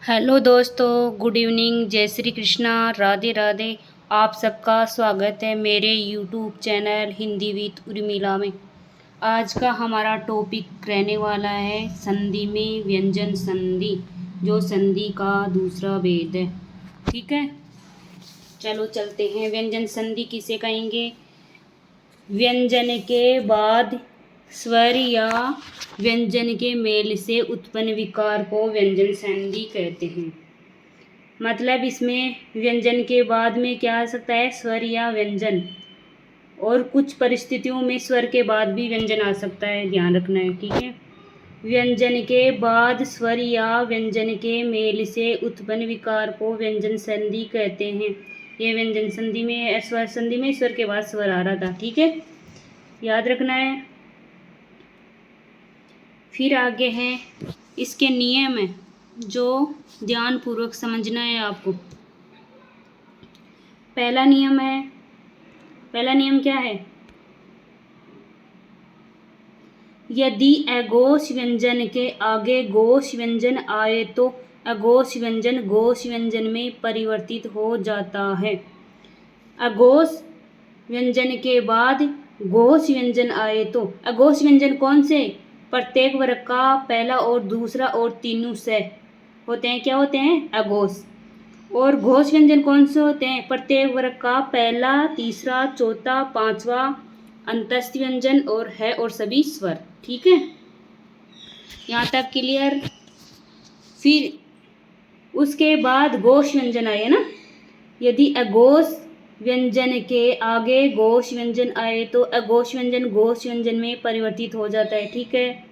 Hello दोस्तों, good evening, जय श्री कृष्णा, राधे राधे। आप सबका स्वागत है मेरे YouTube channel Hindi with Urmila में। आज का हमारा टॉपिक रहने वाला है संधि में व्यंजन संधि, जो संधि का दूसरा भेद है। ठीक है, चलो चलते हैं। व्यंजन संधि किसे कहेंगे? व्यंजन के बाद स्वर या व्यंजन के मेल से उत्पन्न विकार को व्यंजन संधि कहते हैं। मतलब इसमें व्यंजन के बाद में क्या आ सकता है? स्वर या व्यंजन, और कुछ परिस्थितियों में स्वर के बाद भी व्यंजन आ सकता है, ध्यान रखना है। ठीक है, व्यंजन के बाद स्वर या व्यंजन के मेल से उत्पन्न विकार को व्यंजन संधि कहते हैं। ये व्यंजन संधि में, स्वर संधि में स्वर के बाद स्वर आ रहा था। ठीक है, याद रखना है। फिर आगे है इसके नियम है, जो ध्यानपूर्वक समझना है आपको। पहला नियम क्या है? यदि अघोष व्यंजन के आगे घोष व्यंजन आए तो अघोष व्यंजन घोष व्यंजन में परिवर्तित हो जाता है। अघोष व्यंजन के बाद घोष व्यंजन आए तो अघोष व्यंजन कौन से? प्रत्येक वर्ग का पहला और दूसरा और तीनों से होते हैं। क्या होते हैं? अघोष। और घोष व्यंजन कौन से होते हैं? प्रत्येक वर्ग का पहला, तीसरा, चौथा, पांचवा, अंतस्थ व्यंजन और है और सभी स्वर। ठीक है, यहाँ तक क्लियर। फिर उसके बाद घोष व्यंजन आए ना। यदि अघोष व्यंजन के आगे घोष व्यंजन आए तो अघोष व्यंजन घोष व्यंजन में परिवर्तित हो जाता है। ठीक है,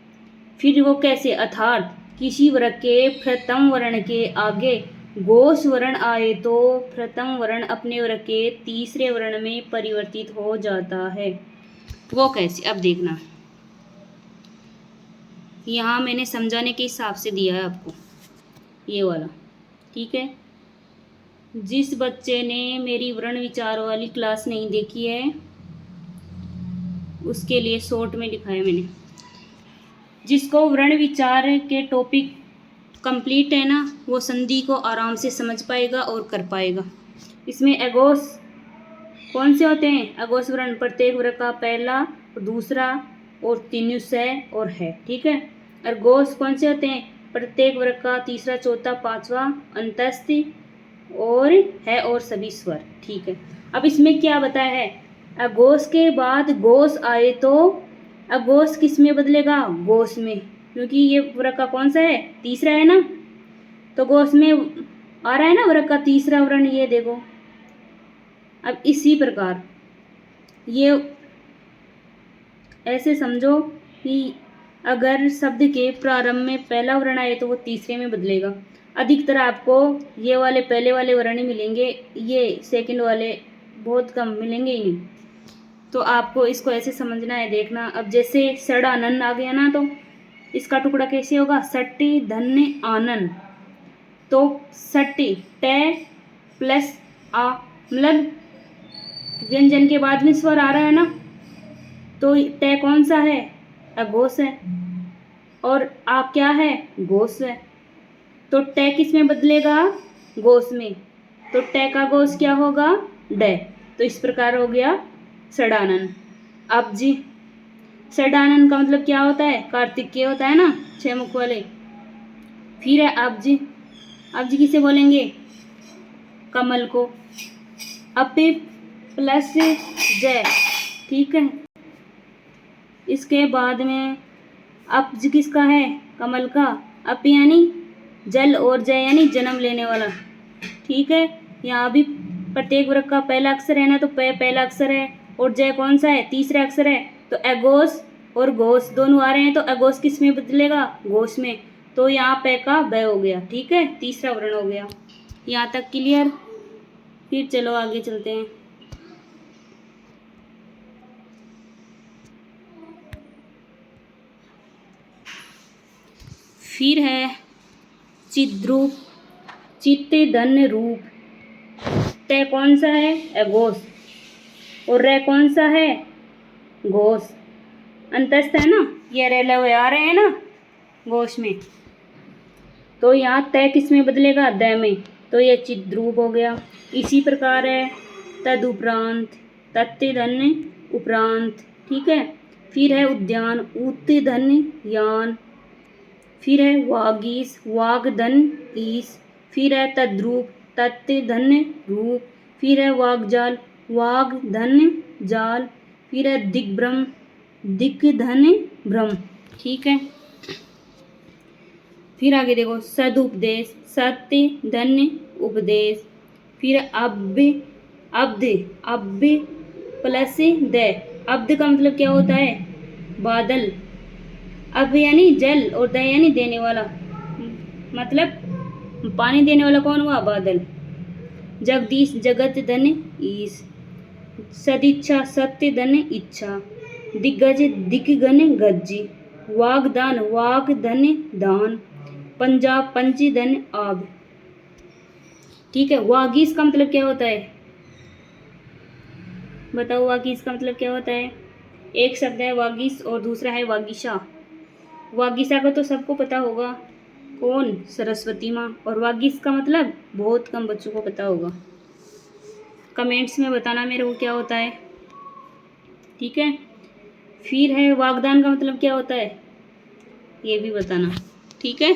फिर वो कैसे? अर्थात किसी वर्ग के प्रथम वर्ण के आगे घोष वर्ण आए तो प्रथम वर्ण अपने वर्ग के तीसरे वर्ण में परिवर्तित हो जाता है। वो कैसे? अब देखना, यहाँ मैंने समझाने के हिसाब से दिया है आपको ये वाला। ठीक है, जिस बच्चे ने मेरी वर्ण विचार वाली क्लास नहीं देखी है उसके लिए शॉर्ट में दिखाया मैंने। जिसको वर्ण विचार के टॉपिक कंप्लीट है ना, वो संधि को आराम से समझ पाएगा और कर पाएगा। इसमें अघोष कौन से होते हैं? अघोष वर्ण प्रत्येक वर्ग का पहला, दूसरा और तीनों से और है। ठीक है, और घोष कौन से होते हैं? प्रत्येक वर्ग का तीसरा, चौथा, पांचवा, अंतस्थ और है और सभी स्वर। ठीक है, अब इसमें क्या बताया है? अघोष के बाद घोष आए तो अघोष किस में बदलेगा? घोष में, क्योंकि ये वर्ग का कौन सा है? तीसरा है ना, तो घोष में आ रहा है ना वर्ग का तीसरा वर्ण। ये देखो, अब इसी प्रकार ये ऐसे समझो कि अगर शब्द के प्रारंभ में पहला वर्ण आए तो वो तीसरे में बदलेगा। अधिकतर आपको ये वाले पहले वाले वर्ण ही मिलेंगे, ये सेकंड वाले बहुत कम मिलेंगे ही नहीं। तो आपको इसको ऐसे समझना है, देखना। अब जैसे सड़ आनन आ गया ना, तो इसका टुकड़ा कैसे होगा? सट्टी धन्य आनन। तो सट्टी टे प्लस आ, मतलब व्यंजन के बाद में स्वर आ रहा है ना, तो टे कौन सा है? अघोष है, और आ क्या है? घोष है। तो टे किस में बदलेगा? घोष में। तो टे का घोष क्या होगा? डे। तो इस प्रकार हो गया सड़ानन। अब जी, सड़ानन का मतलब क्या होता है? कार्तिकेय होता है ना, 6 मुख वाले। फिर है अब जी किसे बोलेंगे? कमल को। अपे प्लस जय। ठीक है, इसके बाद में अपज किसका है? कमल का। अप यानी जल और जय यानी जन्म लेने वाला। ठीक है, यहाँ भी प्रत्येक वर्ग का पहला अक्षर है ना, तो पहला अक्षर है, और जय कौन सा है? तीसरा अक्षर है। तो अघोष और घोष दोनों आ रहे हैं, तो अघोष किस में बदलेगा? घोष में। तो यहाँ पे का ब हो गया। ठीक है, तीसरा वर्ण हो गया। यहाँ तक क्लियर। फिर चलो आगे चलते हैं। फिर है चिद्रूप, चित्त धन्य रूप। ते कौन सा है? अघोष। और रे कौन सा है? घोष। अंतस्थ है ना, ये रे लवे आ रहे हैं ना घोष में। तो यहाँ तय किस में बदलेगा, द में, तो ये चिद्रूप हो गया। इसी प्रकार है तदुपरांत, तत्ते धन्य उपरांत, ठीक है। फिर है उद्यान, उत्ते धन्य यान। फिर है वागीश, वाग धन ईस। फिर है तद्रूप, तत्ते धन्य रूप। फिर है वागजाल, वाग धन्य जाल। फिर है दिग्भ्रम, दिक धन्य भ्रम, ठीक है। फिर आगे देखो सदुपदेश, सत्य धन्य उपदेश। फिर अब्द, अब्द प्लस द, अब्द का मतलब क्या होता है, बादल। अब यानी जल और द यानी देने वाला, मतलब पानी देने वाला कौन हुआ, बादल। जगदीश, जगत धन्य ईश। सदिच्छा, सत्य धन्य इच्छा। दिग्गज, दिग्गन गज्जी। वागदान, वाग धन्य दान। पंजाब, पंची धन्य आब, ठीक है। वागीश का मतलब क्या होता है, बताओ वागीश का मतलब क्या होता है। एक शब्द है वागीश और दूसरा है वागीशा। वागीशा का तो सबको पता होगा, कौन, सरस्वती माँ। और वागीश का मतलब बहुत कम बच्चों को पता होगा। कमेंट्स में बताना मेरे को क्या होता है, ठीक है। फिर है वागदान का मतलब क्या होता है, ये भी बताना, ठीक है।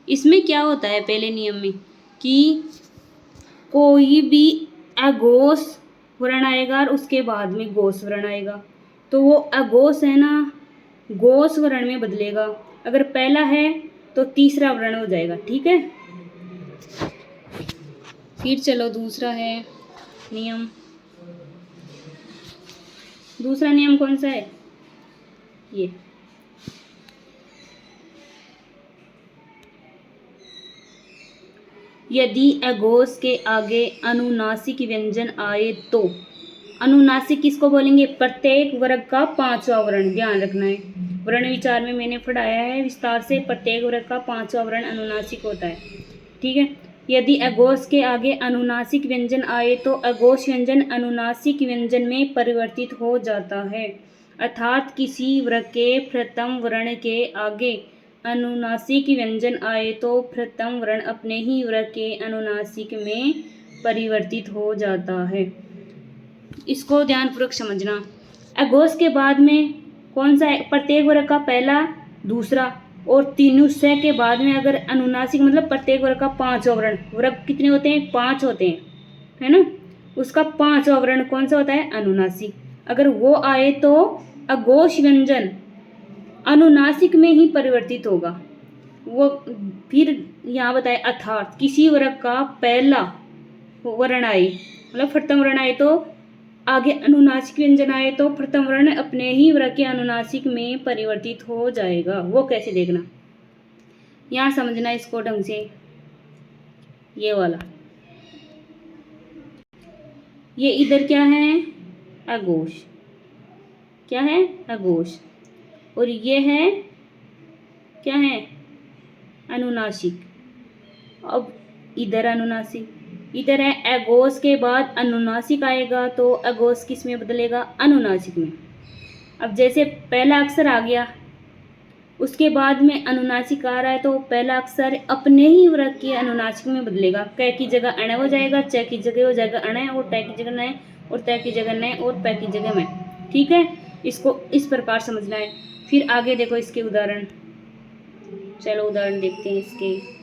इसमें क्या होता है पहले नियम में कि कोई भी अघोष वर्ण आएगा और उसके बाद में घोष वर्ण आएगा, तो वो अघोष है ना घोष वर्ण में बदलेगा। अगर पहला है तो तीसरा वर्ण हो जाएगा, ठीक है। फिर चलो दूसरा है नियम। दूसरा नियम कौन सा है, ये यदि अघोष के आगे अनुनासिक व्यंजन आए तो, अनुनासिक किसको बोलेंगे, प्रत्येक वर्ग का पांचवा वर्ण, ध्यान रखना है। वर्ण विचार में मैंने पढ़ाया है विस्तार से, प्रत्येक वर्ग का पांचवा वर्ण अनुनासिक होता है, ठीक है। यदि अघोष के आगे अनुनासिक व्यंजन आए तो अघोष व्यंजन अनुनासिक व्यंजन में परिवर्तित हो जाता है, अर्थात किसी वर्ग के प्रथम वर्ण के आगे अनुनासिक व्यंजन आए तो प्रथम वर्ण अपने ही वर्ग के अनुनासिक में परिवर्तित हो जाता है। इसको ध्यानपूर्वक समझना। अघोष के बाद में कौन सा है, प्रत्येक वर्ग का पहला, दूसरा और तीनों से के बाद में अगर अनुनासिक मतलब प्रत्येक वर्ग का पांचवा वर्ण, वर्ग कितने होते हैं, पांच होते हैं, है ना। उसका पांचवा वर्ण कौन सा होता है, अनुनासिक। अगर वो आए तो अघोष व्यंजन अनुनासिक में ही परिवर्तित होगा। वो फिर यहाँ बताए अर्थात किसी वर्ग का पहला वर्ण आए, मतलब प्रथम वर्ण आए तो आगे अनुनासिक व्यंजन आए तो प्रथम वर्ण अपने ही वर्ग के अनुनासिक में परिवर्तित हो जाएगा। वो कैसे देखना, यहाँ समझना इसको ढंग से। ये वाला, ये इधर क्या है, अघोष, क्या है, अघोष। और ये है क्या है, अनुनासिक। अब इधर अनुनासिक, इधर है अघोष के बाद अनुनासिक आएगा तो अघोष किस में बदलेगा, अनुनासिक में। अब जैसे पहला अक्षर आ गया उसके बाद में अनुनासिक आ रहा है तो पहला अक्षर अपने ही वर्ग के अनुनासिक में बदलेगा। क की जगह अण हो जाएगा, च की जगह हो जाएगा अण, और ट की जगह न, और त की जगह न, और प की जगह में, ठीक है। इसको इस प्रकार समझना है। फिर आगे देखो इसके उदाहरण, चलो उदाहरण देखते हैं इसके।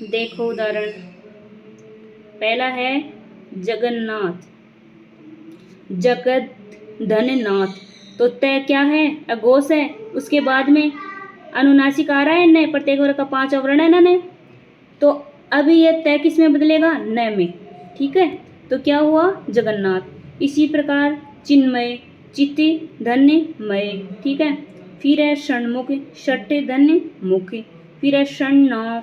देखो उदाहरण, पहला है जगन्नाथ, जगत धननाथ, तो तय क्या है, अघोष है। उसके बाद में अनुनासिक आ रहा है न, प्रत्येक वर्ग का पांचवा वर्ण है ना न, तो अभी ये तय किस में बदलेगा, न में, ठीक है। तो क्या हुआ, जगन्नाथ। इसी प्रकार चिन्मय, चित्त धन्यमय, ठीक है। फिर है षण्मुख, षट धन्य मुख। फिर है षण्णाम,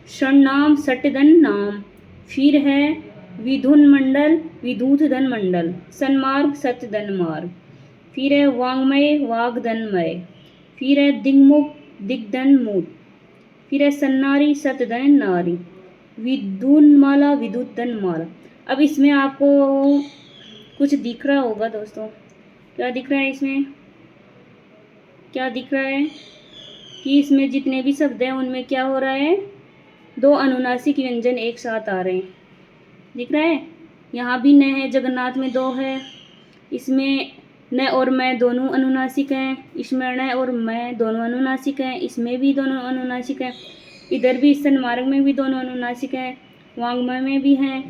षण्णाम षट धन नाम। फिर है विधुन मंडल, विधूत धन मंडल। सन्मार्ग, सत्य धन मार्ग। फिर है वांग्मय, वाग धनमय। फिर है दिग्मुख, दिग्धन मुख। फिर है सन्नारी, सत्य धन नारी। विद्युन माला, विद्युत धन माला। अब इसमें आपको कुछ दिख रहा होगा दोस्तों, क्या दिख रहा है इसमें, क्या दिख रहा है कि इसमें जितने भी शब्द हैं उनमें क्या हो रहा है, दो अनुनासिक व्यंजन एक साथ आ रहे हैं। दिख रहा है, यहाँ भी न है, जगन्नाथ में दो है, इसमें न और मैं दोनों अनुनासिक हैं, इसमें न और मैं दोनों अनुनासिक हैं, इसमें भी दोनों अनुनासिक हैं, इधर भी सन्मार्ग में भी दोनों अनुनासिक हैं, वांग्मय में भी हैं।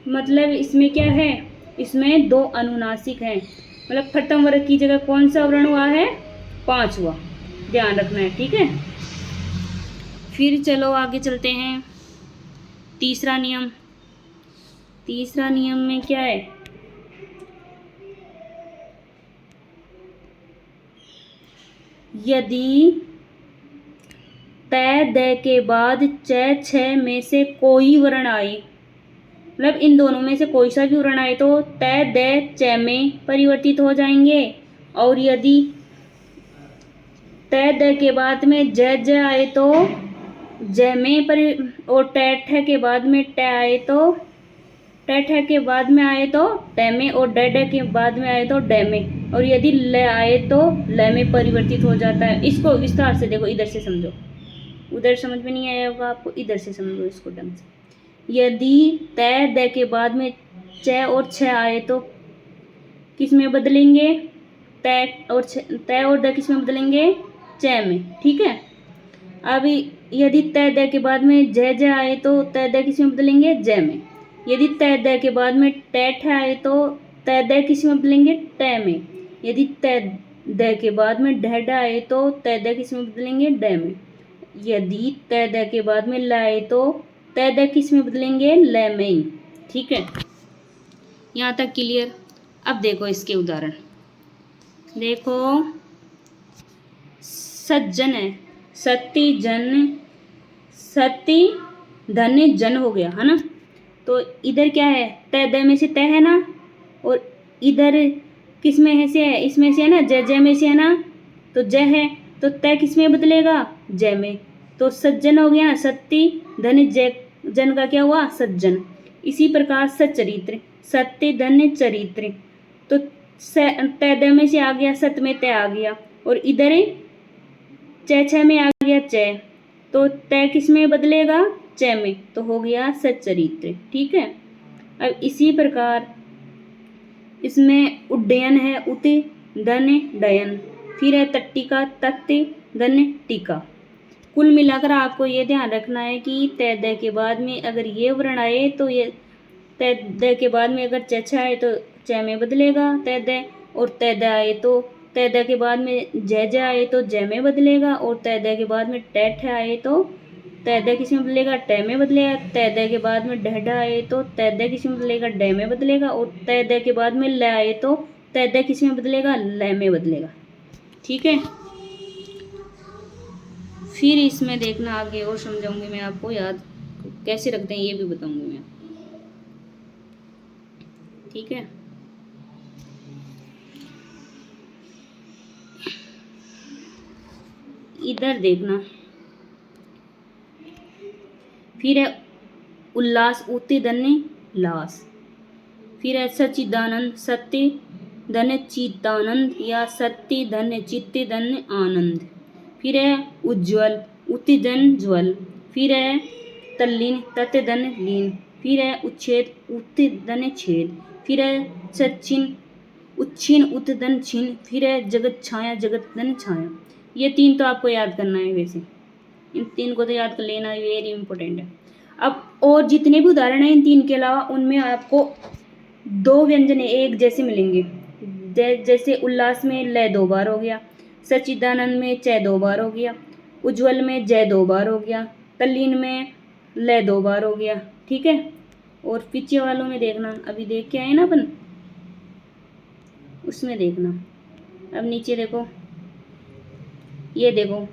मतलब इसमें क्या है, इसमें दो अनुनासिक हैं। मतलब प्रथम वर्ग की जगह कौन सा वर्ण हुआ है, पांचवा, ध्यान रखना है। ठीक है, फिर चलो आगे चलते हैं। तीसरा नियम, तीसरा नियम में क्या है, यदि तय द के बाद च छ में से कोई वर्ण आए, मतलब इन दोनों में से कोई सा भी वर्ण आए तो तय द च में परिवर्तित हो जाएंगे। और यदि तय द के बाद में ज ज आए तो ज में और ट ठ के बाद में ट आए तो ट ठ के बाद में आए तो ट में, और ड ड के बाद में आए तो ड में, और यदि ल आए तो ल में परिवर्तित हो जाता है। इसको विस्तार से देखो, इधर से समझो, उधर समझ में नहीं आया होगा आपको, इधर से समझो इसको ढंग से। यदि तय द के बाद में च और छ आए तो किस में बदलेंगे, तय और द किस में बदलेंगे, च में। ठीक है, अब यदि तय द के बाद में ज ज आए तो तय द किस में बदलेंगे, ज में। यदि तय द के बाद में ट ठ आए तो तय द किस में बदलेंगे, ट में। यदि तय द के बाद में ढ ढ आए तो तय द किस में बदलेंगे, ड में। यदि तय द के बाद में ल आए तो तय द किस में बदलेंगे, ल में ही। ठीक है, यहाँ तक क्लियर। अब देखो इसके उदाहरण, देखो सज्जन है, सती जन, सती धन जन हो गया है ना। तो इधर क्या है, तय द में से तय है ना, और इधर किस में है से है, इसमें से है ना, ज ज में से है ना, तो ज है, तो तय किस में बदलेगा, ज में। तो सज्जन हो गया, सती धन ज, जन का क्या हुआ, सज्जन। इसी प्रकार सच्चरित्र, सत्य धन चरित्र, तो तय द में से आ गया, सत में तय आ गया, और इधर च छ में आ गया च, तो तय किस में बदलेगा, च में, तो हो गया सच्चरित्र। ठीक है, अब इसी प्रकार इसमें उड्डयन है, उति धन डयन, फिर है तट्टिका, तत्ति धन टीका। कुल मिलाकर आपको ये ध्यान रखना है कि तय द के बाद में अगर ये वर्ण आए तो ये तय द के बाद में अगर च छ आए तो च में बदलेगा तय द, और तय द आए तो तय द के बाद में ज ज आए तो ज में बदलेगा, और तय द के बाद में ट ठ आए तो तय द किस में बदलेगा, ट में बदलेगा। तय द के बाद में ढ ढ आए तो तय द किस में बदलेगा, ड में बदलेगा, और तय द के बाद में ल आए तो तय द किस में बदलेगा, ल में बदलेगा। ठीक है, फिर इसमें देखना आगे और समझाऊंगी मैं आपको, याद कैसे रखते हैं ये भी बताऊंगी मैं। ठीक है, इधर देखना, फिर है उल्लास, उति धन्य लास, फिर है सच्चिदानंद, सत्य धन्य चित्तानंद, या सत्य धन्य चित्त धन्य आनंद। फिर है उज्ज्वल, उति धन ज्वल, फिर है तल्लीन, तत्य धन लीन, फिर है उच्छेद, उति धन छेद, फिर है सच्चिन, उच्छिन उत धन छिन, फिर है जगत छाया, जगत धन छाया। ये तीन तो आपको याद करना है, वैसे इन तीन को तो याद कर लेना, वेरी इंपॉर्टेंट है। अब और जितने भी उदाहरण हैं इन तीन के अलावा, उनमें आपको दो व्यंजन एक जैसे मिलेंगे। जैसे उल्लास में ल 2 बार हो गया, सच्चिदानंद में च 2 बार हो गया, उज्ज्वल में ज 2 बार हो गया, तल्लीन में ल 2 बार हो गया। ठीक है, और पीछे वालों में देखना, अभी देख के आए ना अपन, उसमें देखना। अब नीचे देखो, ये देखो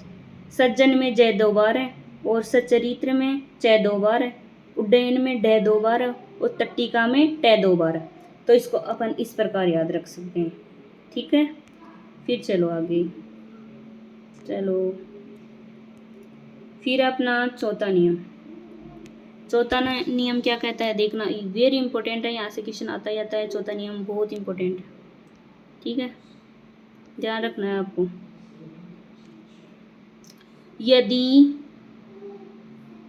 सज्जन में ज 2 बार है, और सच्चरित्र में च 2 बार है, उड्डयन में ड 2 बार है, और तट्टिका में ट 2 बार है। तो इसको अपन इस प्रकार याद रख सकते हैं। ठीक है, फिर चलो आगे, चलो फिर अपना चौथा नियम। चौथा नियम क्या कहता है, देखना, वेरी इंपॉर्टेंट है, यहाँ से क्वेश्चन आता ही आता है। चौथा नियम बहुत इंपॉर्टेंट है। ठीक है, ध्यान रखना है आपको। यदि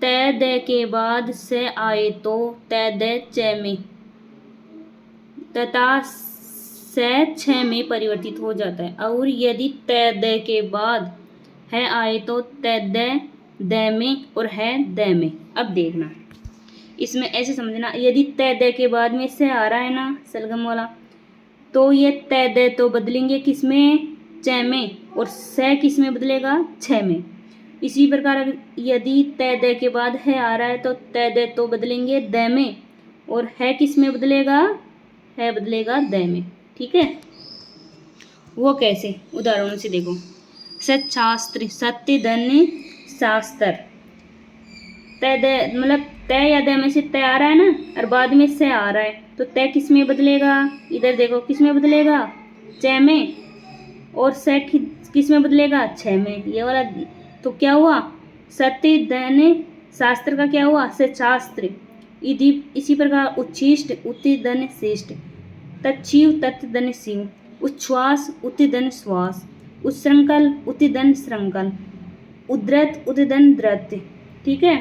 तय दे के बाद से आए तो तय दे च में तथा से छ में परिवर्तित हो जाता है। और यदि तय दे के बाद है आए तो तय दे में और है दे में। अब देखना इसमें ऐसे समझना, यदि तय दे के बाद में से आ रहा है ना सलगम वाला, तो ये तय दे तो बदलेंगे किस में, च में, और से किस में बदलेगा, छ में। इसी प्रकार यदि तय दे के बाद है आ रहा है तो तय दे तो बदलेंगे द में, और है किस में बदलेगा, है बदलेगा द में। ठीक है, वो कैसे, उदाहरणों से देखो। सच्छास्त्र, सत्य धन शास्त्र। तय दे मतलब तय या दे में से तय आ रहा है ना, और बाद में से आ रहा है, तो तय किस में बदलेगा, इधर देखो किस में बदलेगा, च में, और से किस में बदलेगा, छ में। ये वाला तो क्या हुआ, सत्य धन शास्त्र का क्या हुआ, सच्छास्त्र। इसी प्रकार उच्छिष्ट उत्तिधन शिष्ट, तच्छीव तत्धन शिव, उच्छ्वास उत्तिधन श्वास, उच्छृंखल उत्तिधन श्रृंखल, उद्धृत उत्तिधन धृत। ठीक है,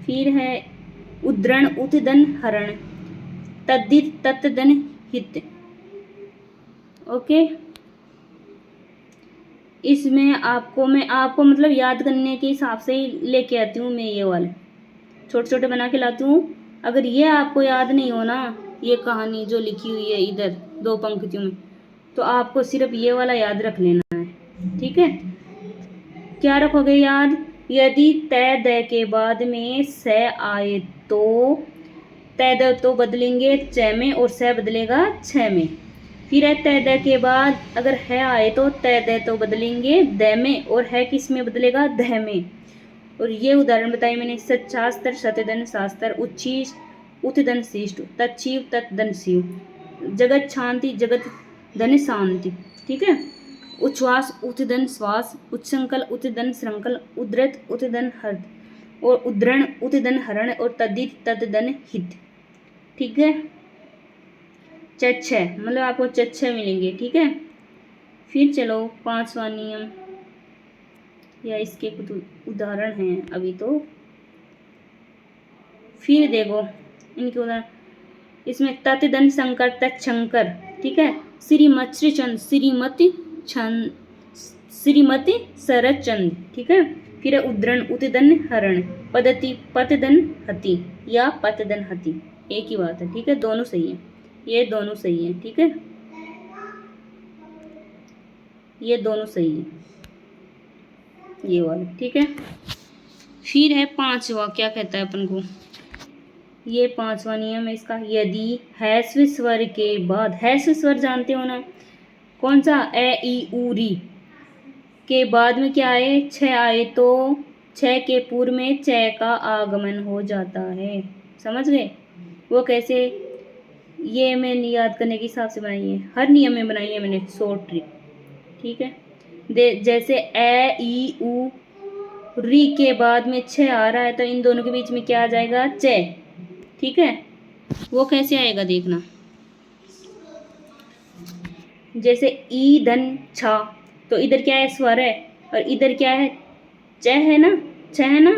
फिर है उद्धरण उत्तिधन हरण, तद्धित तत्धन हित। ओके, इसमें मैं आपको मतलब याद करने के हिसाब से ही लेके आती हूँ मैं, ये वाले छोटे छोटे बना के लाती हूँ। अगर ये आपको याद नहीं हो ना, ये कहानी जो लिखी हुई है इधर 2 पंक्तियों में, तो आपको सिर्फ ये वाला याद रख लेना है। ठीक है, क्या रखोगे याद, यदि तय दे के बाद में से आए तो तय दे तो बदलेंगे च में, और से बदलेगा छ में। फिर है तय दे के बाद अगर है आए तो तय दे तो बदलेंगे द में, और है किस में बदलेगा, ध में। और ये उदाहरण बताए मैंने, सच्छास्त्र सत्यधन शास्त्र, उच्छिष्ट उत्तिधन शिष्ट, तच्छीव तत्धन शिव, जगत शांति जगत धन शांति। ठीक है, उच्छ्वास उत्तिधन श्वास, उच्छृंखल उत्तिधन श्रृंखल, उद्धृत उत्तिधन हृद, और उद्धरण उत्तिधन हरण, और तद्धित तत्धन हित। ठीक है, चच्छ मतलब आपको चच्छ मिलेंगे। ठीक है, फिर चलो 5वां नियम, या इसके कुछ उदाहरण हैं अभी तो, फिर देखो इनके उदाहरण। इसमें तत्धन शंकर तत्शंकर। ठीक है, श्रीमती चंद श्रीमती चंद श्रीमती शरद चंद। ठीक है, फिर है उद्धरण उत्तिधन हरण, पद्धति पतधन हति या पतधन हति, एक ही बात है। ठीक है, दोनों सही है, ये दोनों सही है। ठीक है, ये दोनों सही है, ये वाले। ठीक है, फिर है 5वां, क्या कहता है अपन को, ये 5वां नियम है इसका, यदि हैस्व स्वर के बाद, हैस्व स्वर जानते हो ना, कौन सा, ए ई उ री के बाद में क्या आए, छ आए तो छ के पूर्व में च का आगमन हो जाता है। समझ गए, वो कैसे, ये मैंने याद करने के हिसाब से बनाई है, हर नियम में बनाई है मैंने, शॉर्ट ट्रिक। ठीक है, जैसे ए ई उ री के बाद में छ आ रहा है, तो इन दोनों के बीच में क्या आ जाएगा, च। ठीक है, वो कैसे आएगा देखना, जैसे ई धन छा, तो इधर क्या है, स्वर है, और इधर क्या है, च है ना, छ है ना,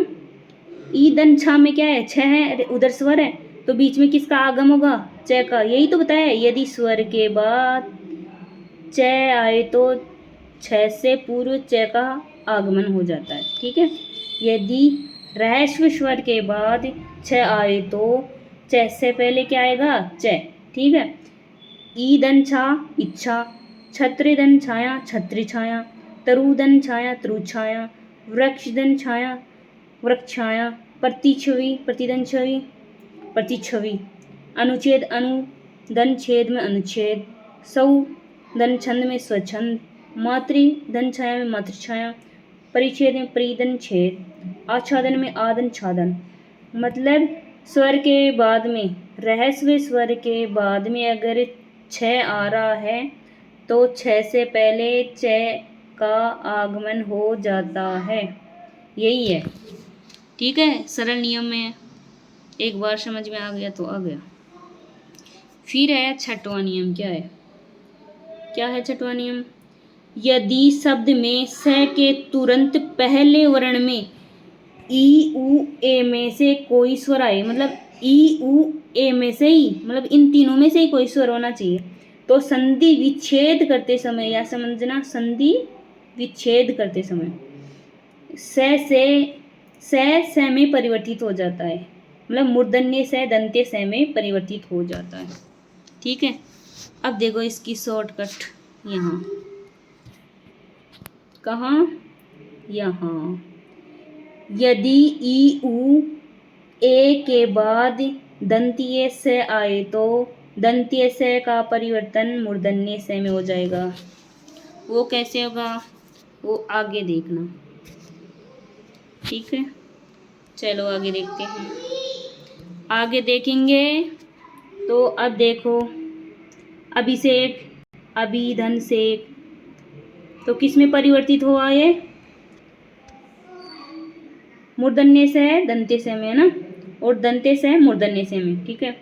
ई धन छा में क्या है, छ है, उधर स्वर है, तो बीच में किसका आगम होगा, च का। यही तो बताया, यदि स्वर के बाद च आए तो छ से पूर्व च का आगमन हो जाता है। ठीक है, यदि रहस्व स्वर के बाद छ आए तो च से पहले क्या आएगा, च। ठीक है, ईदन छा इच्छा, छत्रिदन छाया छत्री छाया, तरुदन छाया तरु छाया, वृक्षदन छाया वृक्षाया, प्रतिछवि प्रतिदन छवि प्रतिछवि, अनुच्छेद अनु दन छेद में अनुच्छेद, सौ दन छंद में स्वच्छंद, मातृ धन छाया में मातृछाया, परिच्छेद में परिदन छेद, आच्छादन में आदन छादन। मतलब स्वर के बाद में, रहस्व स्वर के बाद में अगर छ आ रहा है तो छ से पहले च का आगमन हो जाता है। यही है। ठीक है, सरल नियम में एक बार समझ में आ गया तो आ गया। फिर है 6वां नियम, क्या है 6वां नियम, यदि शब्द में स के तुरंत पहले वर्ण में ई उ ए में से कोई स्वर आए, मतलब ई उ ए में से ही, मतलब इन तीनों में से ही कोई स्वर होना चाहिए, तो संधि विच्छेद करते समय, या समझना, संधि विच्छेद करते समय स में परिवर्तित हो जाता है, मतलब मूर्धन्य से दंत्य से में परिवर्तित हो जाता है। ठीक है, अब देखो इसकी शॉर्टकट, यहाँ कहाँ, यहाँ। यदि ई उ ए के बाद दंतीय से आए तो दंतीय से का परिवर्तन मूर्धन्य से में हो जाएगा। वो कैसे होगा, वो आगे देखना। ठीक है, चलो आगे देखते हैं। आगे देखेंगे तो अब देखो, अभिषेक, अभिधन से, तो किस में परिवर्तित हुआ ये, मूर्धन्य से दंत्य से में, है ना, और दंत्य से मूर्धन्य से में। ठीक है,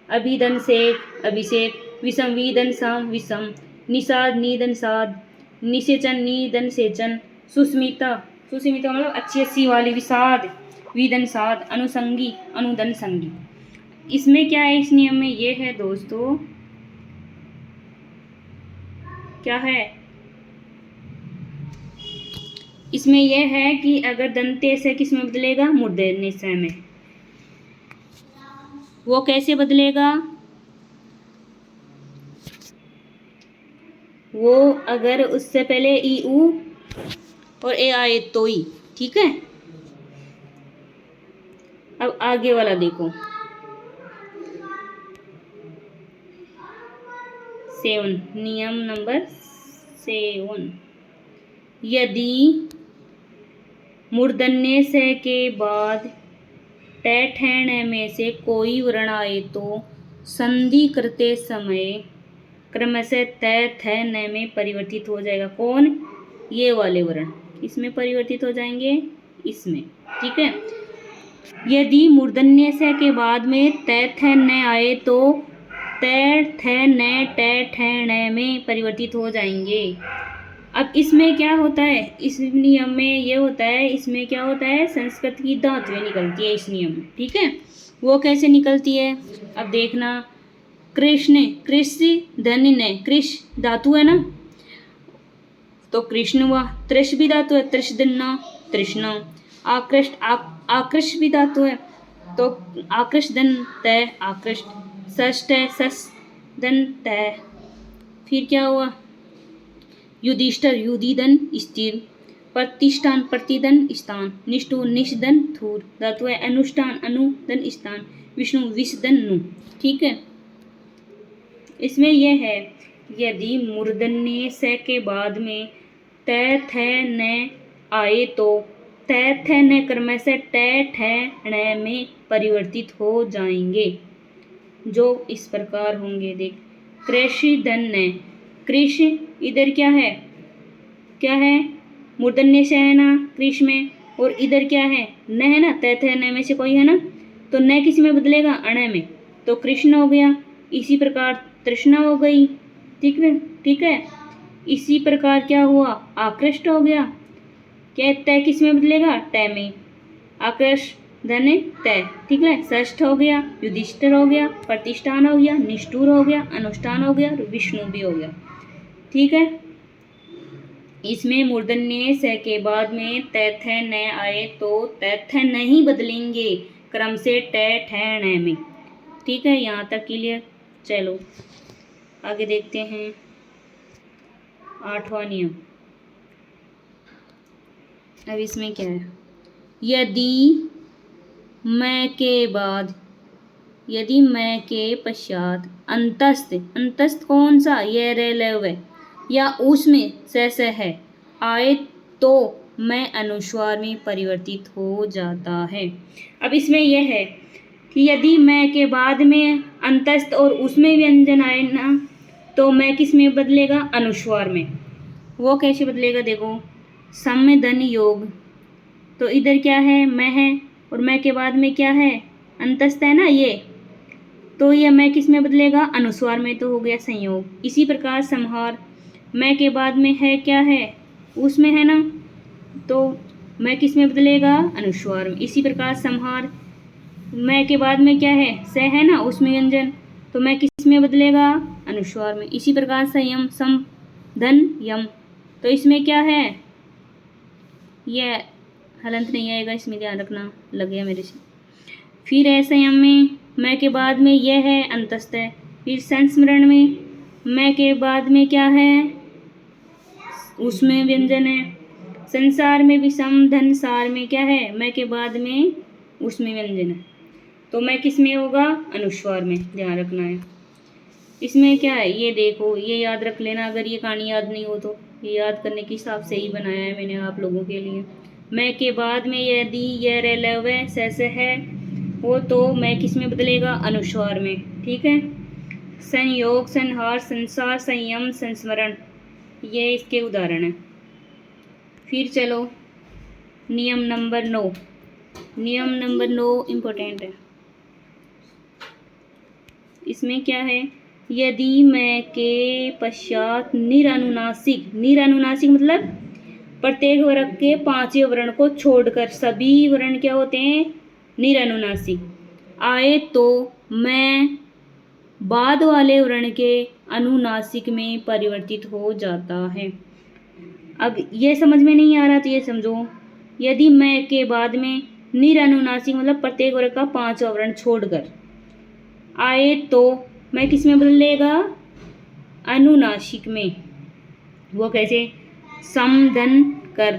अभिधन से अभिषेक, विषम विधन सम विषम, निषाद निधन साध, निषेचन निधन सेचन, सुस्मिता, सुस्मिता मतलब अच्छी अच्छी वाली, विषाद विधन साध, अनुसंगी अनुदन संगी। इसमें क्या है, इस नियम में ये है दोस्तों, क्या है इसमें, यह है कि अगर दंत्य से किस में बदलेगा, मूर्धन्य से में। वो कैसे बदलेगा, वो अगर उससे पहले ई उ और ए आए तो ही। ठीक है, अब आगे वाला देखो, 7, नियम नंबर 7। यदि मूर्धन्य से के बाद टैठण में से कोई वर्ण आए तो संधि करते समय क्रमशः तय थ न में परिवर्तित हो जाएगा। कौन, ये वाले वर्ण इसमें परिवर्तित हो जाएंगे, इसमें। ठीक है, यदि मूर्धन्य से के बाद में तय थ न आए तो तय थ न टै ठ न में परिवर्तित हो जाएंगे। अब इसमें क्या होता है, इस नियम में ये होता है, इसमें क्या होता है, संस्कृत की धातुएं निकलती है इस नियम में। ठीक है, वो कैसे निकलती है, अब देखना। कृष्ण, कृष्ण धन्य ने, कृष धातु है ना, तो कृष्ण हुआ। त्रिश भी धातु है, त्रिश दन्ना तृष्णा। आकृष्ट, आकृष्ट भी धातु है, तो आकृष्ट धन तय आकृष्ट। षष्ठ है, सस धन तय। फिर क्या हुआ, युधिष्ठिर, युधिधन स्थिर। प्रतिष्ठान, प्रतिधन स्थान। निष्ठुर, निषधन थूर, धातु है अनुष्ठान, अनुधन स्थान। विष्णु, विषधन नु। ठीक है, इसमें यह है, यदि मूर्धन्य से के बाद में तय थ न आए तो तय थ न क्रम से टै ठ ण में परिवर्तित हो जाएंगे, जो इस प्रकार होंगे। देख, कृषि धन न, कृषि इधर क्या है, क्या है, मूर्धन्य से है ना कृष में, और इधर क्या है, न है ना, तय थ न में से कोई है ना, तो न किसी में बदलेगा, अण में, तो कृष्ण हो गया। इसी प्रकार तृष्णा हो गई। ठीक है, इसी प्रकार क्या हुआ, आकृष्ट हो गया। क्या, तय किस में बदलेगा, तय में, आकृष्ट धन तय। ठीक है, षष्ठ हो गया, युधिष्ठिर हो गया, प्रतिष्ठान हो गया, निष्ठुर हो गया, अनुष्ठान हो गया, विष्णु भी हो गया। ठीक है, इसमें मूर्धन्य से के बाद में तैथ न आए तो तैथ नहीं बदलेंगे, क्रम से टै ठ न में। ठीक है, यहाँ तक क्लियर। चलो आगे देखते हैं 8वां नियम। अब इसमें क्या है, यदि मैं के बाद, यदि मैं के पश्चात अंतस्थ, अंतस्थ कौन सा, यह रेलव है, या उसमें से है आए तो मैं अनुस्वार में परिवर्तित हो जाता है। अब इसमें यह है कि यदि मैं के बाद में अंतस्थ और उसमें व्यंजन आए ना, तो मैं किस में बदलेगा, अनुस्वार में। वो कैसे बदलेगा, देखो, सम्य धन योग, तो इधर क्या है, मैं है, और मैं के बाद में क्या है, अंतस्थ है ना ये, तो यह मैं किस में बदलेगा, अनुस्वार में, तो हो गया संयोग। इसी प्रकार संहार, मैं के बाद में है क्या है, उसमें है ना, तो मैं किस में बदलेगा, अनुस्वार में। इसी प्रकार संहार, मैं के बाद में क्या है, स है ना, उसमें व्यंजन, तो मैं किस में बदलेगा, अनुस्वार में। इसी प्रकार संयम, सम धन यम, तो इसमें क्या है, यह हलंत नहीं आएगा, इसमें ध्यान रखना, लग गया मेरे से। फिर है संयम में मैं के बाद में यह है, अंतस्थ है। फिर संस्मरण में मैं के बाद में क्या है, उसमें व्यंजन है। संसार में भी सम धन सार में क्या है, मैं के बाद में उसमें व्यंजन है, तो मैं किस में होगा, अनुस्वार में, ध्यान रखना है। इसमें क्या है, ये देखो, ये याद रख लेना, अगर ये कहानी याद नहीं हो तो, ये याद करने के हिसाब से ही बनाया है मैंने आप लोगों के लिए। मैं के बाद में यदि यह रेलवे से है वो, तो मैं किस में बदलेगा, अनुस्वार में, ठीक है। संयोग, संहार, संसार, संयम, संस्मरण, ये इसके उदाहरण हैं। फिर चलो नियम नंबर 9। नियम नंबर 9 इम्पोर्टेंट है। इसमें क्या है, यदि मैं के पश्चात निरनुनासिक, निरनुनासिक मतलब प्रत्येक वर्ग के पांचवें वर्ण को छोड़कर सभी वर्ण क्या होते हैं, निरनुनासिक आए, तो मैं बाद वाले वर्ण के अनुनासिक में परिवर्तित हो जाता है। अब ये समझ में नहीं आ रहा तो ये समझो, यदि मैं के बाद में निरनुनासिक मतलब प्रत्येक वर्ग का पांचवा वर्ण छोड़कर आए, तो मैं किस में बदलेगा, अनुनासिक में। वो कैसे, सम धन कर,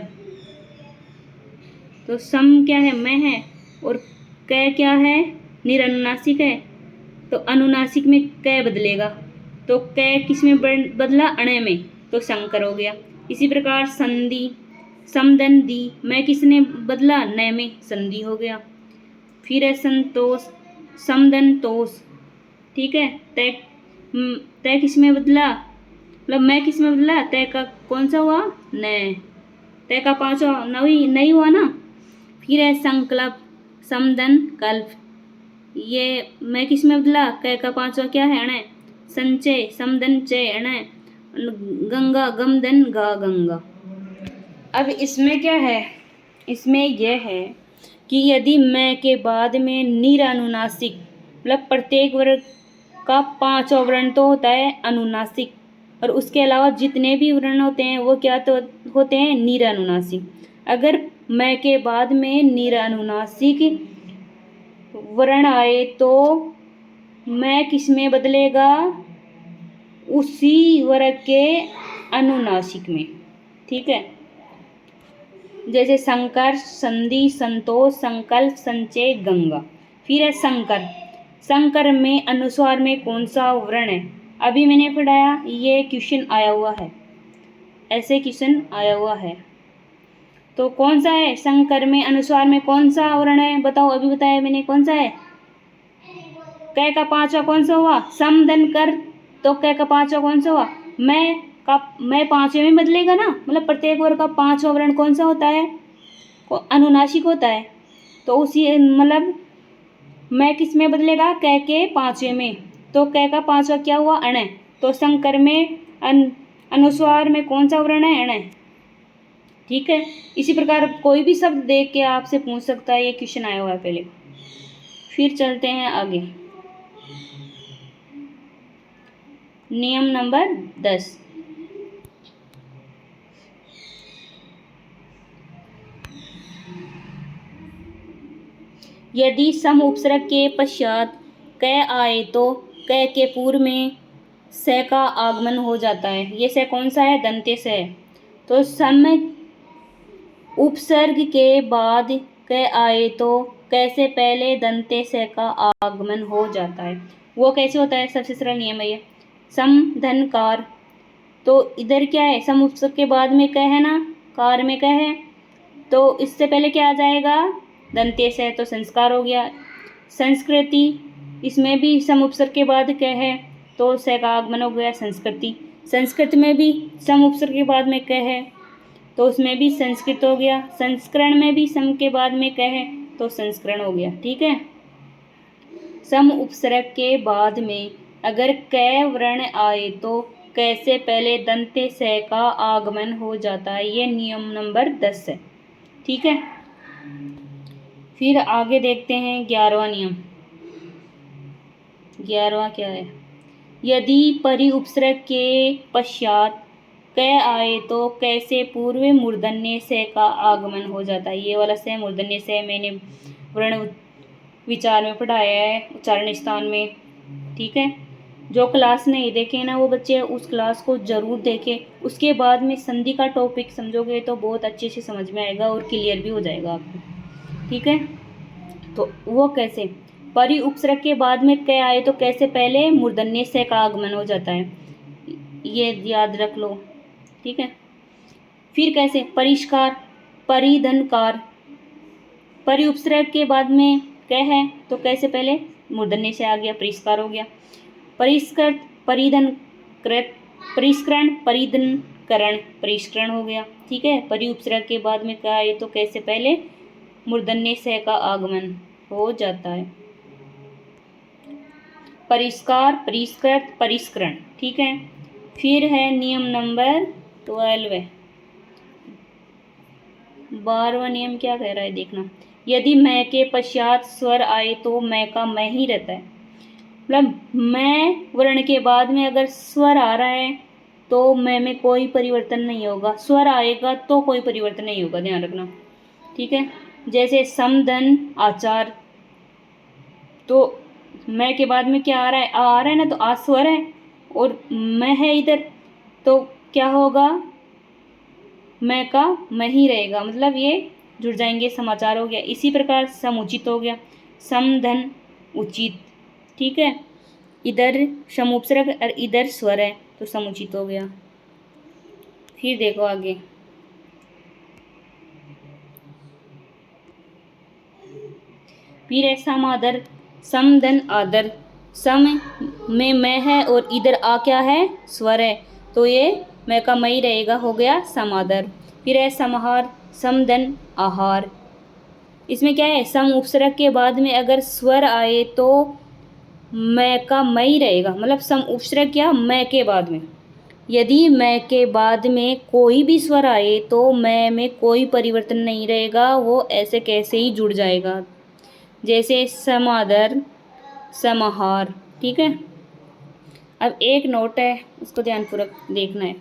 तो सम क्या है, मैं है, और कै क्या है, निरनुनासिक है, तो अनुनासिक में कै बदलेगा, तो कै किस में बदला, अणे में, तो शंकर हो गया। इसी प्रकार संधि, समदन दी, मैं किसने बदला, नय में, संधि हो गया। फिर है संतोष, समदन तोष, ठीक है। तय, तय किस में बदला, मतलब मैं किस में बदला, तय का कौन सा हुआ, नय, तय का पांचवा नहीं हुआ ना। फिर है संकल्प, समदन कल्प, ये मैं किस में बदला, कै का पांचवा क्या है, अणय, संचय, समदन चय, अणय, गंगा, गमदन गा, गंगा। अब इसमें क्या है, इसमें यह है कि यदि मैं के बाद में निरनुनासिक मतलब प्रत्येक वर्ग का पांचवा वर्ण तो होता है अनुनासिक, और उसके अलावा जितने भी वर्ण होते हैं वो क्या तो होते हैं, निरनुनासिक। अगर मैं के बाद में निरनुनासिक वर्ण आए, तो मैं किस में बदलेगा, उसी वर्ग के अनुनासिक में, ठीक है। जैसे संकर, संधि, संतोष, संकल्प, संचय, गंगा। फिर है संकर, संकर में अनुस्वार में कौन सा वर्ण है, अभी मैंने पढ़ाया, ये क्वेश्चन आया हुआ है, ऐसे क्वेश्चन आया हुआ है, तो कौन सा है, संकर में अनुस्वार में कौन सा वर्ण है, बताओ, अभी बताया मैंने, कौन सा है, कै का पांचवा कौन सा हुआ, समदन कर, तो कै का पांचवा कौन सा हुआ, मैं पांचवे में बदलेगा ना, मतलब प्रत्येक वर्ग का पांचवा वर्ण कौन सा होता है, अनुनासिक होता है, तो उसी मतलब मैं किस में बदलेगा, कै के पांचवे में, तो कै का पांचवा क्या हुआ, अणय, तो संकर में अनुस्वार में कौन सा वर्ण है, अणय, ठीक है। इसी प्रकार कोई भी शब्द देख के आपसे पूछ सकता है, ये क्वेश्चन आया हुआ है पहले। फिर चलते हैं आगे, नियम नंबर 10। यदि सम उपसर्ग के पश्चात कै आए, तो कै के पूर्व में स का आगमन हो जाता है। ये स कौन सा है, दंत्य स है, तो सम उपसर्ग के बाद कै आए, तो कैसे पहले दंत्य स का आगमन हो जाता है। वो कैसे होता है, सबसे सरल नियम है ये, सम धन कार, तो इधर क्या है, सम उपसर्ग के बाद में कै है ना, कार में कै है, तो इससे पहले क्या आ जाएगा, दंत्य स, तो संस्कार हो गया। संस्कृति, इसमें भी सम उपसर्ग के बाद कै है, तो स का आगमन हो गया, संस्कृति। संस्कृत में भी सम उपसर्ग के बाद में कै है, तो उसमें भी संस्कृत हो गया। संस्करण में भी सम के बाद में कै है, तो संस्करण हो गया, ठीक है। सम उपसर्ग के बाद में अगर कै वर्ण आए, तो कैसे पहले दंते से का आगमन हो जाता है। ये नियम नंबर 10 है। ठीक है, फिर आगे देखते हैं 11वां नियम। 11वां क्या है? यदि परि उपसर्ग के पश्चात क आए तो कैसे पूर्व मूर्धन्य से का आगमन हो जाता है। ये वाला से मूर्धन्य से मैंने वर्ण विचार में पढ़ाया है, उच्चारण स्थान में। ठीक है, जो क्लास नहीं देखे ना वो बच्चे उस क्लास को ज़रूर देखें। उसके बाद में संधि का टॉपिक समझोगे तो बहुत अच्छे से समझ में आएगा और क्लियर भी हो जाएगा आपको। ठीक है, तो वो कैसे? परि उपसर्ग के बाद में क आए तो कैसे पहले मूर्धन्य से का आगमन हो जाता है, ये याद रख लो। ठीक है, फिर कैसे? परिष्कार, परिधनकार। परि उपसर्ग के बाद में क है तो कैसे पहले मूर्धन्य से आ गया, परिष्कार हो गया। परिष्कृत, परिधनकृत, परिष्करण, परिधनकरण, परिष्करण हो गया। ठीक है, परि उपसर्ग के बाद में क आए तो कैसे पहले मूर्धन्य से का आगमन हो जाता है। परिष्कार, परिष्कृत, परिष्करण। ठीक है, फिर है नियम नंबर 12 है। 12वां नियम क्या कह रहा है देखना। यदि मैं के पश्चात स्वर आए तो मैं का मैं ही रहता है। मतलब मैं वर्ण के बाद में अगर स्वर आ रहा है तो मैं में कोई परिवर्तन नहीं होगा, स्वर आएगा तो कोई परिवर्तन नहीं होगा, ध्यान रखना। ठीक है, जैसे समधन आचार, तो मैं के बाद में क्या आ रहा है? आ रहा है ना, तो आ स्वर है और मैं है इधर, तो क्या होगा? मैं का मैं ही रहेगा, मतलब ये जुड़ जाएंगे, समाचार हो गया। इसी प्रकार समुचित हो गया, समधन उचित। ठीक है, इधर समुपसर्ग और इधर स्वर है तो समुचित हो गया। फिर देखो आगे, फिर है समादर, समधन आदर। सम में मैं है और इधर आ क्या है? स्वर है, तो ये मैं का मैं ही रहेगा, हो गया समादर। फिर है समाहार, समधन आहार। इसमें क्या है? सम उपसर्ग के बाद में अगर स्वर आए तो मैं का मैं ही रहेगा, मतलब सम उपसर्ग क्या? मैं के बाद में। यदि मैं के बाद में कोई भी स्वर आए तो मैं में कोई परिवर्तन नहीं रहेगा, वो ऐसे कैसे ही जुड़ जाएगा, जैसे समादर, समाहार। ठीक है, अब एक नोट है, उसको ध्यानपूर्वक देखना है।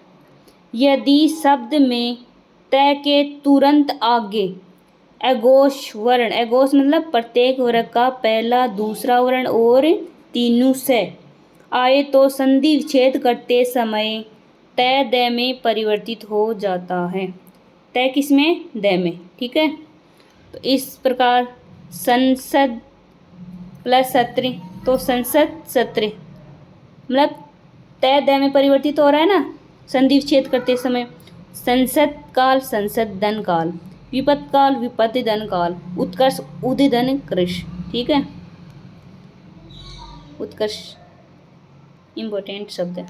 यदि शब्द में तय के तुरंत आगे एगोश वर्ण, एगोश मतलब प्रत्येक वर्ग का पहला दूसरा वर्ण और तीनों से आए तो संधि विच्छेद करते समय तय द में परिवर्तित हो जाता है। तय किसमें? द में। ठीक है, तो इस प्रकार संसद प्लस सत्र, तो संसद सत्र मतलब तय द में परिवर्तित हो रहा है ना संधि विच्छेद करते समय। संसद काल, संसद धन काल, विपत काल, विपत्ति धन काल, उत्कर्ष उदिधन कृष। ठीक है, उत्कर्ष इम्पोर्टेंट शब्द है।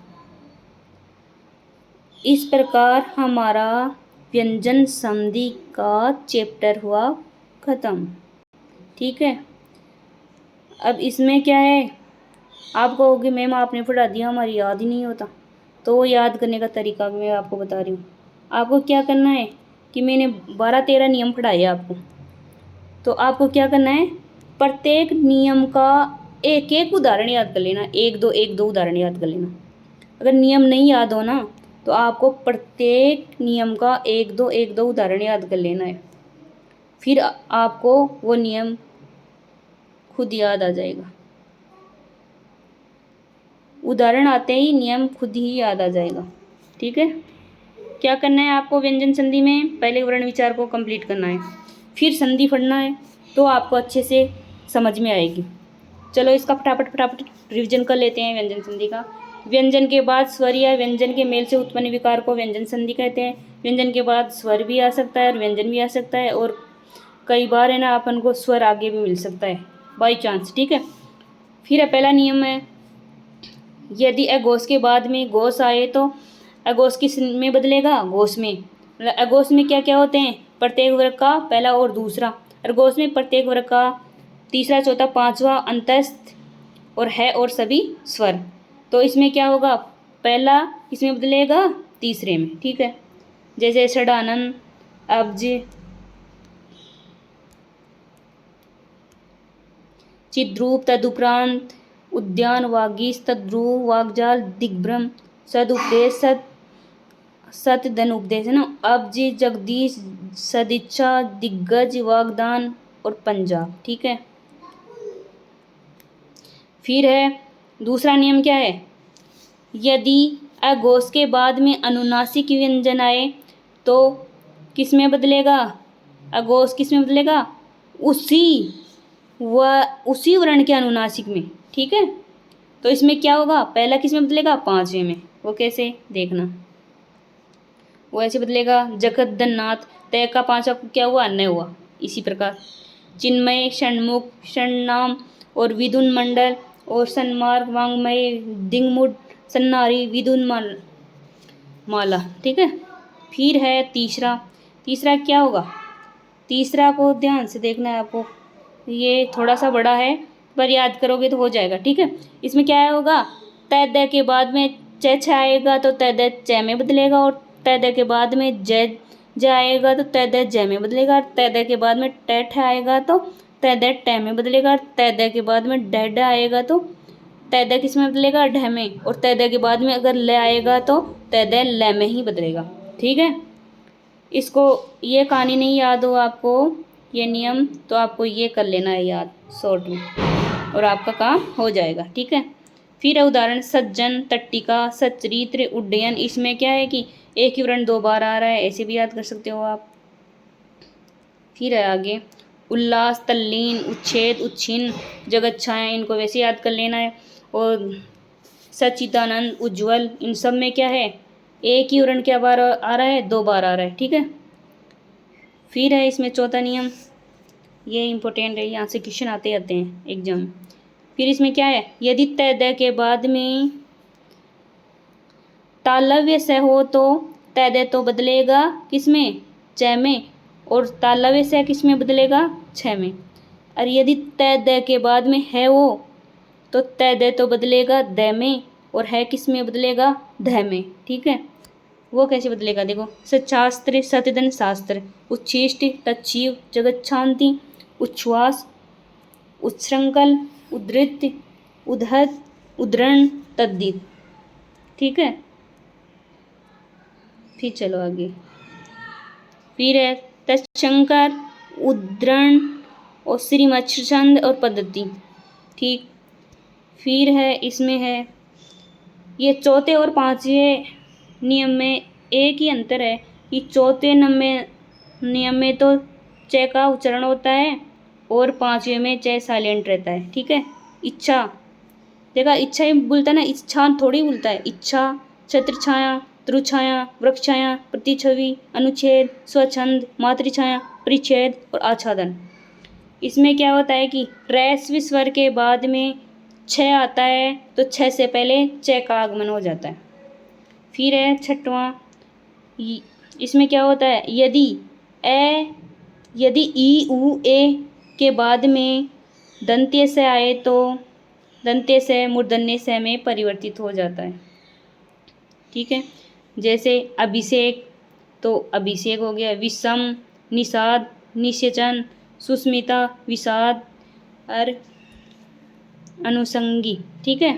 इस प्रकार हमारा व्यंजन संधि का चैप्टर हुआ खत्म। ठीक है, अब इसमें क्या है? आप कहोगे मैम आपने पढ़ा दिया, हमारी याद ही नहीं होता। तो वो याद करने का तरीका भी मैं आपको बता रही हूँ। आपको क्या करना है कि मैंने 12-13 नियम पढ़ाए आपको, तो आपको क्या करना है? प्रत्येक नियम का एक एक उदाहरण याद कर लेना, एक दो उदाहरण याद कर लेना। अगर नियम नहीं याद हो ना तो आपको प्रत्येक नियम का एक दो उदाहरण याद कर लेना है, फिर आपको वो नियम खुद याद आ जाएगा। उदाहरण आते ही नियम खुद ही याद आ जाएगा। ठीक है, क्या करना है आपको? व्यंजन संधि में पहले वर्ण विचार को कंप्लीट करना है, फिर संधि पढ़ना है, तो आपको अच्छे से समझ में आएगी। चलो इसका फटाफट रिवीजन कर लेते हैं व्यंजन संधि का। व्यंजन के बाद स्वर या व्यंजन के मेल से उत्पन्न विकार को व्यंजन संधि कहते हैं। व्यंजन के बाद स्वर भी आ सकता है और व्यंजन भी आ सकता है, और कई बार है ना अपन को स्वर आगे भी मिल सकता है बाई चांस। ठीक है, फिर पहला नियम है, यदि अघोष के बाद में घोष आए तो अघोष किस में बदलेगा? घोष में। मतलब अघोष में क्या क्या होते हैं? प्रत्येक वर्ग का पहला और दूसरा, और घोष में प्रत्येक वर्ग का तीसरा, चौथा, पांचवा, अंतस्थ और है और सभी स्वर। तो इसमें क्या होगा? पहला किसमें बदलेगा, तीसरे में। ठीक है, जैसे षडानन, अब्ज, चिद्रूप, तदुपरांत उद्यान, वागीश, तद्रुव, वागजाल, दिग्भ्रम, सदुपदेश, सत धन उपदेश है ना, अब्ज, जगदीश, सदिच्छा, दिग्गज, वागदान और पंजाब। ठीक है, फिर है दूसरा नियम क्या है, यदि अघोष के बाद में अनुनासिक व्यंजन आए तो किस में बदलेगा, अघोष किस में बदलेगा, उसी वर्ण के अनुनासिक में। ठीक है, तो इसमें क्या होगा, पहला किस में बदलेगा, पांचवें में। वो कैसे देखना, वो ऐसे बदलेगा, जगन्नाथ, तय का पांचवा क्या हुआ, न हुआ। इसी प्रकार चिन्मय, षण्मुख, षण्णाम और विदुन मंडल और सन्मार्ग, वांग्मय, दिंगमुड, सन्नारी, विदुन माला। ठीक है, फिर है तीसरा क्या होगा, तीसरा को ध्यान से देखना है आपको, ये थोड़ा सा बड़ा है पर याद करोगे तो हो जाएगा। ठीक है, इसमें क्या होगा, तय दय के बाद में छ आएगा तो तय दय च में बदलेगा, और तय दय के बाद में ज आएगा तो तय दय ज में बदलेगा, तय दय के बाद में ट आएगा तो तय दय ट में बदलेगा, तय दय के बाद में ड आएगा तो तय दय किस में बदलेगा, ढ में, और तय दय के बाद में अगर ल आएगा तो तय दय ल में ही बदलेगा। ठीक है, इसको ये कहानी नहीं याद हो आपको, ये नियम, तो आपको ये कर लेना है याद शॉर्ट में, और आपका काम हो जाएगा। ठीक है, फिर है उदाहरण, सज्जन, तट्टिका, सच्चरित्र, उड्डयन। इसमें क्या है कि एक ही वर्ण 2 बार आ रहा है, ऐसे भी याद कर सकते हो आप। फिर है आगे उल्लास, तल्लीन, उच्छेद, उच्छिन्न, जगत छाया, इनको वैसे याद कर लेना है। और सच्चिदानंद, उज्ज्वल, इन सब में क्या है, एक ही वर्ण क्या बार आ रहा है, 2 बार आ रहा है। ठीक है, फिर है इसमें चौथा नियम, ये इम्पोर्टेंट है, यहाँ से क्वेश्चन आते हैं एग्जाम। फिर इसमें क्या है, यदि तय दय के बाद में तालव्य से हो तो तय दय तो बदलेगा किसमें, च में, और तालव्य से किस में बदलेगा, छ में। और यदि तय दय के बाद में है वो तो तय दय तो बदलेगा द में, और है किस में बदलेगा, ध में। ठीक है, वो कैसे बदलेगा देखो, सच्छास्त्र, सतधन शास्त्र, उच्छिष्ट, तच्छीव, जगत शांति, उच्छ्वास, उच्छृंखल, उद्धृत, उद्धत, उद्धरण, तद्दित। ठीक है, फिर चलो आगे, फिर है तत्शंकर, उद्धरण और श्रीमच्छंद और पद्धति। ठीक, फिर है इसमें है, ये चौथे और पांचवें नियम में एक ही अंतर है कि चौथे नियम में तो च का उच्चारण होता है और पांचवें में च साइलेंट रहता है। ठीक है, इच्छा, देखा इच्छा ही बोलता है ना, इच्छा थोड़ी बोलता है, इच्छा, छत्र छाया, त्रुछाया, वृक्ष छाया, प्रतिछवि, अनुच्छेद, स्वच्छंद, मातृछाया, परिच्छेद और आच्छादन। इसमें क्या होता है कि ह्रस्व स्वर के बाद में छ आता है तो छ से पहले च का आगमन हो जाता है। फिर है छठवां, इसमें क्या होता है, यदि ई उ ए के बाद में दंत्य से आए तो दंत्य से मूर्धन्य से में परिवर्तित हो जाता है। ठीक है, जैसे अभिषेक तो अभिषेक हो गया, विषम, निषाद, निषेचन, सुस्मिता, विषाद और अनुसंगी। ठीक है,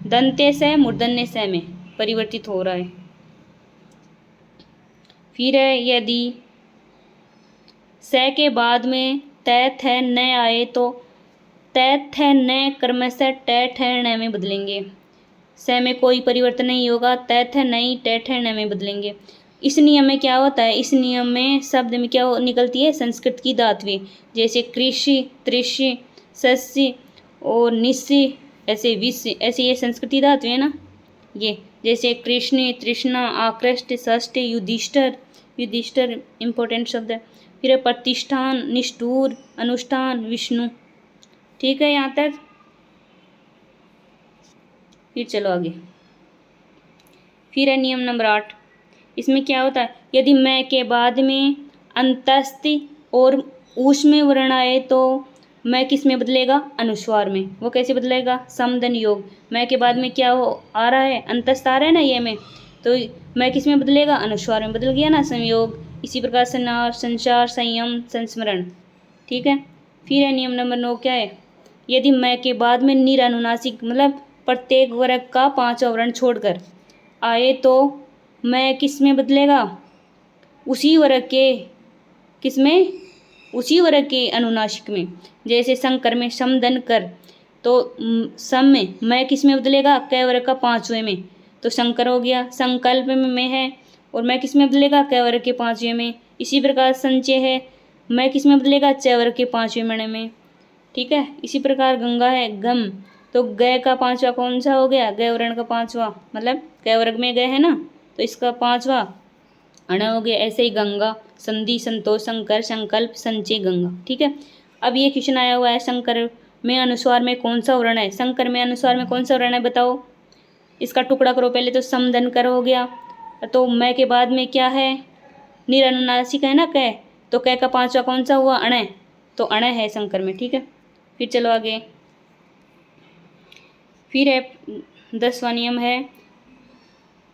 दंत्य से मूर्धन्य से में परिवर्तित हो रहा है। फिर है यदि से के बाद में तय थ न आए तो तय थ न क्रम से ट ठ न में बदलेंगे, से में कोई परिवर्तन नहीं होगा, तय थ नहीं ट ठ न में बदलेंगे। इस नियम में क्या होता है, इस नियम में शब्द में क्या निकलती है, संस्कृत की धातुएं, जैसे कृषि, तृषि, सस्य और निस्य, ऐसे विश्व, ऐसे ये संस्कृति धातुएं है ना, ये जैसे कृष्ण, तृष्णा, आकृष्ट, षष्ठ, युधिष्ठर इम्पोर्टेंट शब्द है। फिर है प्रतिष्ठान, निष्ठुर, अनुष्ठान, विष्णु। ठीक है यहाँ तक, फिर चलो आगे। फिर है नियम नंबर 8, इसमें क्या होता है, यदि मैं के बाद में अंतस्थ और ऊष्म वर्ण आए तो मैं किस में बदलेगा, अनुस्वार में। वो कैसे बदलेगा, समदन योग। मैं के बाद में क्या हो आ रहा है, अंतस्थ आ रहा है ना ये में, तो मैं किस में बदलेगा, अनुस्वार में बदल गया ना, संयोग। इसी प्रकार सनार, संचार, संयम, संस्मरण। ठीक है। फिर है नियम नंबर 9 क्या है, यदि मैं के बाद में निरनुनासिक मतलब प्रत्येक वर्ग का 5वां वर्ण छोड़कर आए तो मैं किस में बदलेगा, उसी वर्ग के किस में, उसी वर्ग के अनुनासिक में। जैसे संकर में समदन कर, तो सम में मैं किस में बदलेगा, क वर्ग का 5वें में, तो शंकर हो गया। संकल्प में मैं है और मैं किस में बदलेगा, क वर्ग के 5वें में। इसी प्रकार संचय है, मैं किस में बदलेगा, च वर्ग के 5वें मण में। ठीक है। इसी प्रकार गंगा है, गम, तो ग का 5वां कौन सा हो गया, ग वर्ण का 5वां, मतलब क वर्ग में ग है ना, तो इसका 5वां अण हो गया। ऐसे ही गंगा, संधि, संतोष, संकर, संकल्प, संचय, गंगा। ठीक है। अब ये क्वेश्चन आया हुआ है, शंकर में अनुस्वार में कौन सा वर्ण है, शंकर में अनुस्वार में कौन सा वर्ण है बताओ। इसका टुकड़ा करो पहले, तो समदन कर हो गया, तो मैं के बाद में क्या है, निरनुनासिक है ना क, तो क का 5वां कौन सा हुआ, अण, तो अण है शंकर में। ठीक है। फिर चलो आगे। फिर है 10वां नियम है,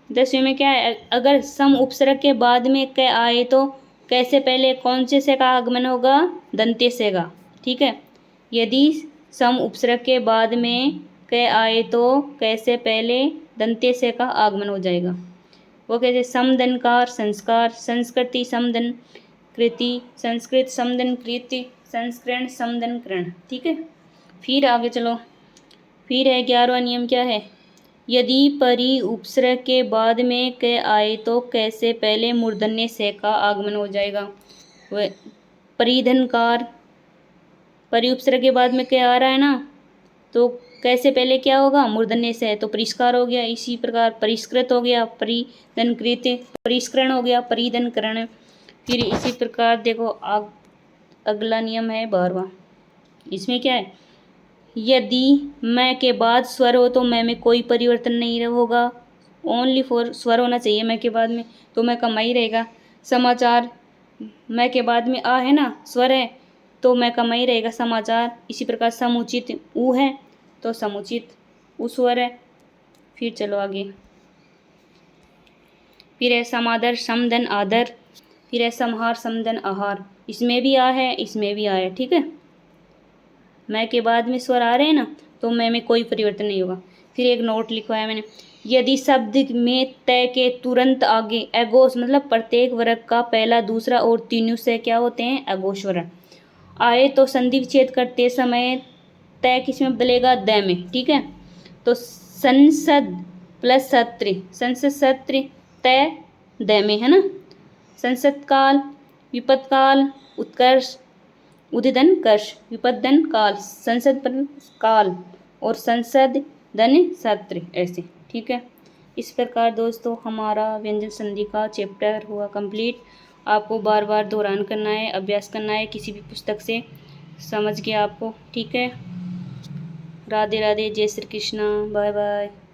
10वें में क्या है, अगर सम उपसर्ग के बाद में क आए तो कैसे पहले कौन से का आगमन होगा, दंत्य से का। ठीक है। यदि सम उपसर्ग के बाद में क आए तो कैसे पहले दंत्य से का आगमन हो जाएगा। वो कैसे, समदनकार, संस्कार, संस्कृति, समदन कृति, संस्कृत, समदन कृति, संस्करण, समदन करण। ठीक है। फिर आगे चलो। फिर है 11वां नियम क्या है, यदि परि उपसर्ग के बाद में क आए तो कैसे पहले मूर्धन्य से का आगमन हो जाएगा। वह परिधनकार, परि उपसर्ग के बाद में क आ रहा है ना, तो कैसे पहले क्या होगा, मूर्धन्य से, तो परिष्कार हो गया। इसी प्रकार परिष्कृत हो गया, परिधनकृत, परिष्करण हो गया, परिधनकरण। फिर इसी प्रकार देखो अगला नियम है 12वां। इसमें क्या है, यदि मैं के बाद स्वर हो तो मैं में कोई परिवर्तन नहीं होगा, ओनली फॉर स्वर होना चाहिए मैं के बाद में, तो मैं कमा ही रहेगा। समाचार, मैं के बाद में आ है ना, स्वर है, तो मैं कमा ही रहेगा समाचार। इसी प्रकार समुचित ऊ है, तो समुचित ऊ स्वर है। फिर चलो आगे। फिर है समादर, समदन, आदर। फिर है समहार, समदन, आहार। इसमें भी आ है, इसमें भी आ है। ठीक है। मैं के बाद में स्वर आ रहे हैं ना, तो मैं में कोई परिवर्तन नहीं होगा। फिर एक नोट लिखवाया मैंने, यदि शब्द में तय के तुरंत आगे एगोश मतलब प्रत्येक वर्ग का पहला, दूसरा और तीनों से क्या होते हैं, एगोश वर्ण आए तो संधि विच्छेद करते समय तय किस में बदलेगा, द में। ठीक है। तो संसद प्लस सत्र, संसद सत्र तय द में है ना। संसद काल, विपद काल, उत्कर्ष, उदिदन कर्ष, विपदन काल, संसद काल और संसद धन सत्र, ऐसे। ठीक है। इस प्रकार दोस्तों हमारा व्यंजन संधि का चैप्टर हुआ कंप्लीट। आपको बार बार दोहरान करना है, अभ्यास करना है किसी भी पुस्तक से, समझ गया आपको। ठीक है। राधे राधे, जय श्री कृष्णा, बाय बाय।